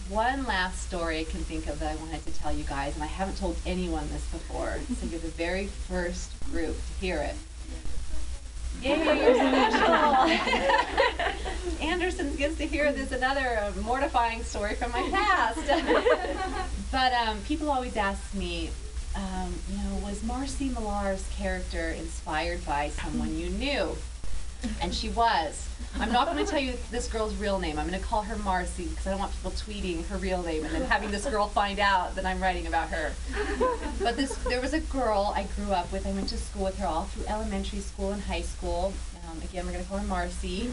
One last story I can think of that I wanted to tell you guys, and I haven't told anyone this before, so you're the very first group to hear it. Yay, you're special! Anderson gets to hear this, another mortifying story from my past. But people always ask me, was Marcy Millar's character inspired by someone you knew? And she was. I'm not going to tell you this girl's real name. I'm going to call her Marcy because I don't want people tweeting her real name and then having this girl find out that I'm writing about her. But there was a girl I grew up with. I went to school with her all through elementary school and high school. Again, we're going to call her Marcy.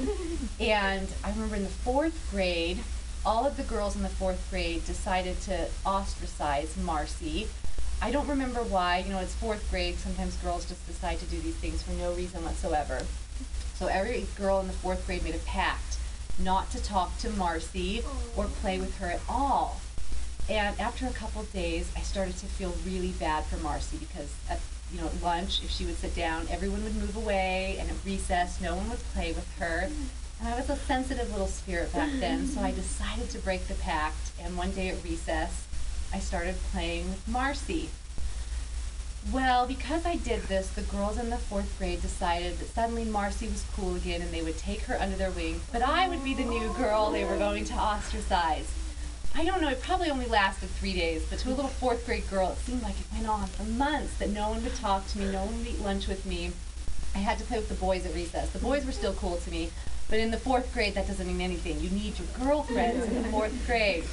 And I remember in the 4th grade, all of the girls in the 4th grade decided to ostracize Marcy. I don't remember why. It's 4th grade. Sometimes girls just decide to do these things for no reason whatsoever. So every girl in the 4th grade made a pact not to talk to Marcy or play with her at all. And after a couple days, I started to feel really bad for Marcy because at lunch, if she would sit down, everyone would move away, and at recess, no one would play with her. And I was a sensitive little spirit back then, so I decided to break the pact, and one day at recess, I started playing with Marcy. Well, because I did this, the girls in the 4th grade decided that suddenly Marcy was cool again and they would take her under their wing, but I would be the new girl they were going to ostracize. I don't know, it probably only lasted 3 days, but to a little 4th grade girl, it seemed like it went on for months that no one would talk to me, no one would eat lunch with me. I had to play with the boys at recess. The boys were still cool to me, but in the 4th grade, that doesn't mean anything. You need your girlfriends in the 4th grade.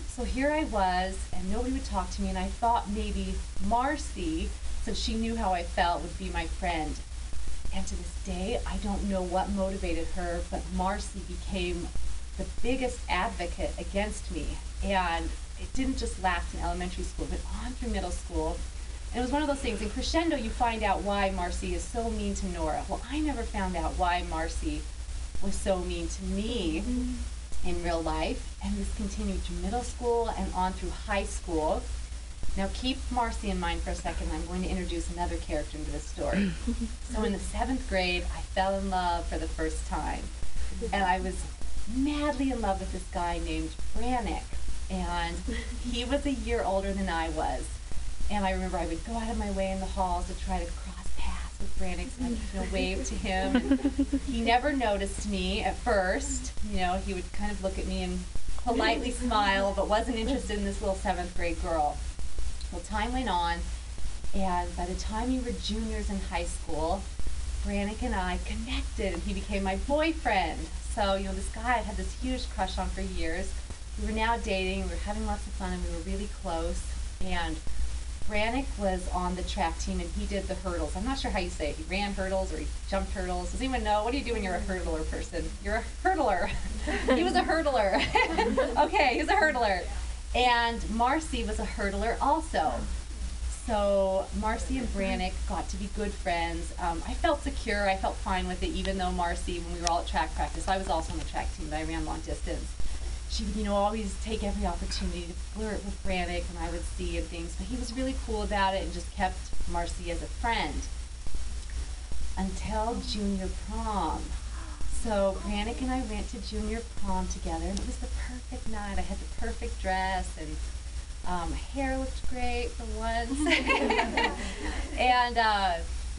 So here I was, and nobody would talk to me, and I thought maybe Marcy, since she knew how I felt, would be my friend. And to this day, I don't know what motivated her, but Marcy became the biggest advocate against me. And it didn't just last in elementary school, but on through middle school. And it was one of those things, in Crescendo, you find out why Marcy is so mean to Nora. Well, I never found out why Marcy was so mean to me in real life, and this continued through middle school and on through high school. Now keep Marcy in mind for a second. I'm going to introduce another character into this story. So in the 7th grade, I fell in love for the first time, and I was madly in love with this guy named Brannick, and he was a year older than I was. And I remember I would go out of my way in the halls to try to cross paths with Brannick, so I could wave to him. And he never noticed me at first. He would kind of look at me and politely smile, but wasn't interested in this little 7th grade girl. Well, time went on, and by the time we were juniors in high school, Brannick and I connected, and he became my boyfriend. So, this guy I'd had this huge crush on for years. We were now dating, we were having lots of fun, and we were really close. And Brannick was on the track team, and he did the hurdles. I'm not sure how you say it. He ran hurdles or he jumped hurdles. Does anyone know? What do you do when you're a hurdler person? You're a hurdler. He was a hurdler. Okay, he was a hurdler. And Marcy was a hurdler also. So Marcy and Brannick got to be good friends. I felt secure. I felt fine with it, even though Marcy, when we were all at track practice, I was also on the track team, but I ran long distance. She would, always take every opportunity to flirt with Brannick, and I would see and things. But he was really cool about it and just kept Marcy as a friend until junior prom. So Brannick and I went to junior prom together, and it was the perfect night. I had the perfect dress, and my hair looked great for once. And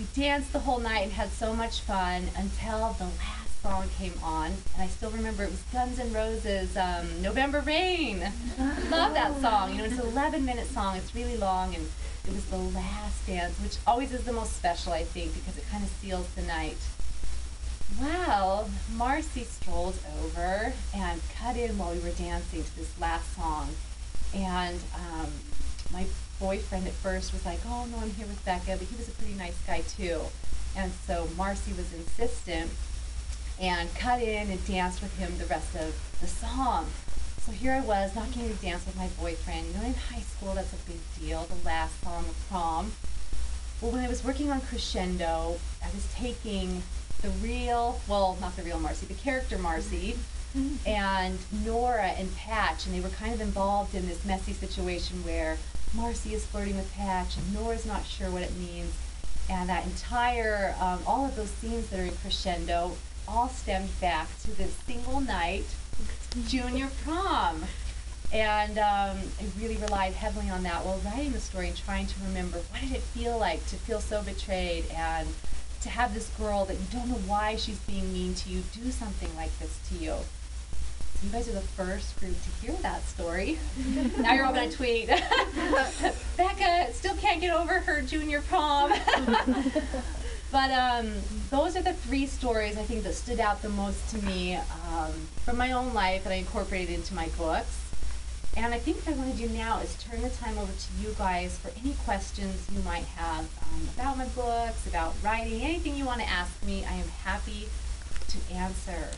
we danced the whole night and had so much fun until the last song came on, and I still remember it was Guns N' Roses' November Rain. Love that song. It's an 11-minute song. It's really long, and it was the last dance, which always is the most special, I think, because it kind of seals the night. Well, Marcy strolled over and cut in while we were dancing to this last song, and my boyfriend at first was like, "Oh, no, I'm here with Becca," but he was a pretty nice guy, too. And so Marcy was insistent and cut in and danced with him the rest of the song. So here I was, not getting to dance with my boyfriend. In high school, that's a big deal, the last song of prom. Well, when I was working on Crescendo, I was taking the not the real Marcy, the character Marcy, and Nora and Patch, and they were kind of involved in this messy situation where Marcy is flirting with Patch, and Nora's not sure what it means. And that entire, all of those scenes that are in Crescendo, all stemmed back to this single night junior prom. And I really relied heavily on that while writing the story and trying to remember what did it feel like to feel so betrayed and to have this girl that you don't know why she's being mean to you do something like this to you. So you guys are the first group to hear that story. Now you're all going to tweet, Becca still can't get over her junior prom. But those are the 3 stories I think that stood out the most to me from my own life that I incorporated into my books. And I think what I want to do now is turn the time over to you guys for any questions you might have about my books, about writing, anything you want to ask me. I am happy to answer.